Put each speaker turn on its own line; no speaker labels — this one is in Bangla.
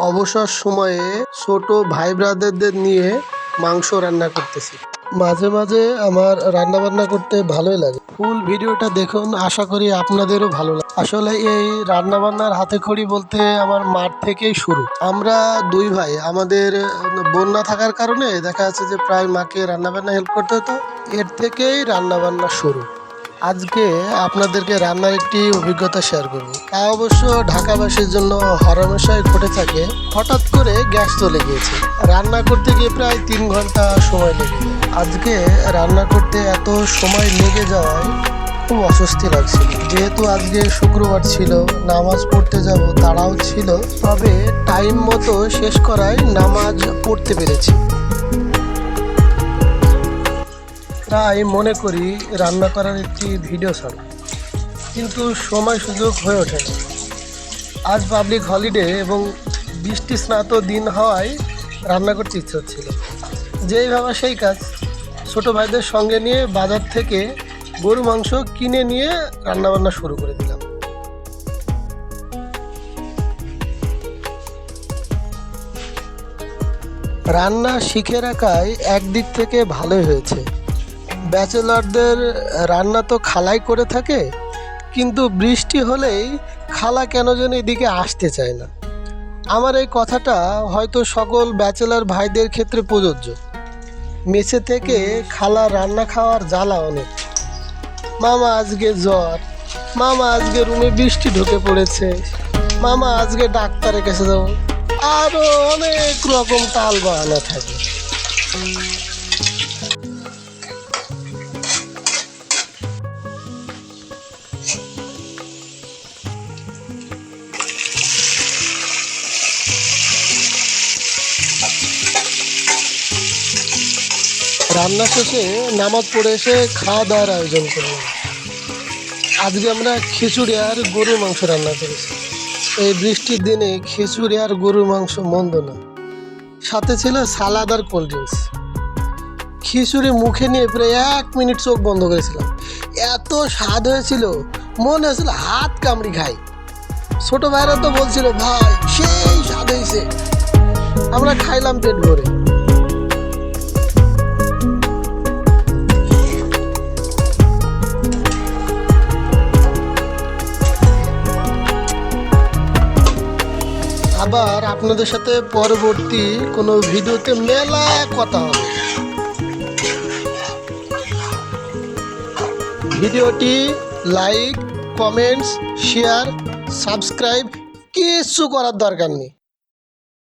অবসর সময়ে ছোট ভাই ব্রাদারদের নিয়ে মাংস রান্না করতেছি। মাঝে মাঝে আমার রান্না বান্না করতে ভালোই লাগে। ফুল ভিডিওটা দেখুন, আশা করি আপনাদেরও ভালো লাগে। আসলে এই রান্না বান্নার হাতে খড়ি বলতে আমার মাঠ থেকেই শুরু। আমরা দুই ভাই, আমাদের বোন না থাকার কারণে দেখা যাচ্ছে যে প্রায় মাকে রান্না বান্না হেল্প করতে হতো। এর থেকেই রান্না বান্না শুরু। আজকে আপনাদেরকে রান্নার একটি অভিজ্ঞতা শেয়ার করব। তা অবশ্য ঢাকাবাসীর জন্য হরহামেশাই ঘটে থাকে। হঠাৎ করে গ্যাস চলে গিয়েছে, রান্না করতে গিয়ে প্রায় 3 ঘন্টা সময় লেগে যায়। আজকে রান্না করতে এত সময় লেগে যাওয়ায় খুব অস্বস্তি লাগছিল। যেহেতু আজকে শুক্রবার ছিল, নামাজ পড়তে যাব তাড়াও ছিল, তবে টাইম মতো শেষ করায় নামাজ পড়তে পেরেছি। তাই মনে করি রান্না করার একটি ভিডিও ছাড়া, কিন্তু সময় সুযোগ হয়ে ওঠে না। আজ পাবলিক হলিডে এবং বৃষ্টি স্নাত দিন হওয়ায় রান্না করতে ইচ্ছে হচ্ছিল। যেই ভাবা সেই কাজ। ছোট ভাইদের সঙ্গে নিয়ে বাজার থেকে গরু মাংস কিনে নিয়ে রান্নাবান্না শুরু করে দিলাম। রান্না শিখে রাখায় একদিক থেকে ভালোই হয়েছে। ব্যাচেলারদের রান্না তো খালাই করে থাকে, কিন্তু বৃষ্টি হলেই খালা কেন যেন এদিকে আসতে চায় না। আমার এই কথাটা হয়তো সকল ব্যাচেলার ভাইদের ক্ষেত্রে প্রযোজ্য। মেসে থেকে খালা রান্না খাওয়ার জ্বালা অনেক। মামা আজকে জ্বর, মামা আজকে রুমে বৃষ্টি ঢুকে পড়েছে, মামা আজকে ডাক্তারের কাছে যাবো, আরও অনেক রকম টাল বাহানা থাকে। রান্না শেষে নামাজ পড়ে এসে খাওয়া দাওয়ার আয়োজন করলাম। আজকে আমরা খিচুড়ি আর গরুর মাংস রান্না করেছি। এই বৃষ্টির দিনে খিচুড়ি আর গরুর মাংস মন্দ না। সাথে ছিল সালাদ আর কোল্ড ড্রিঙ্কস। খিচুড়ি মুখে নিয়ে প্রায় 1 মিনিট চোখ বন্ধ করেছিলাম। এত স্বাদ হয়েছিল, মনে হয়েছিল হাত কামড়ি খাই। ছোট ভাইরা তো বলছিল ভাই সেই স্বাদ হয়েছে। আমরা খাইলাম পেট ভরে। আবার আপনাদের সাথে পরবর্তী কোনো ভিডিওতে মেলা কথা হবে। ভিডিওটি লাইক, কমেন্টস, শেয়ার, সাবস্ক্রাইব কিছু করার দরকার নেই।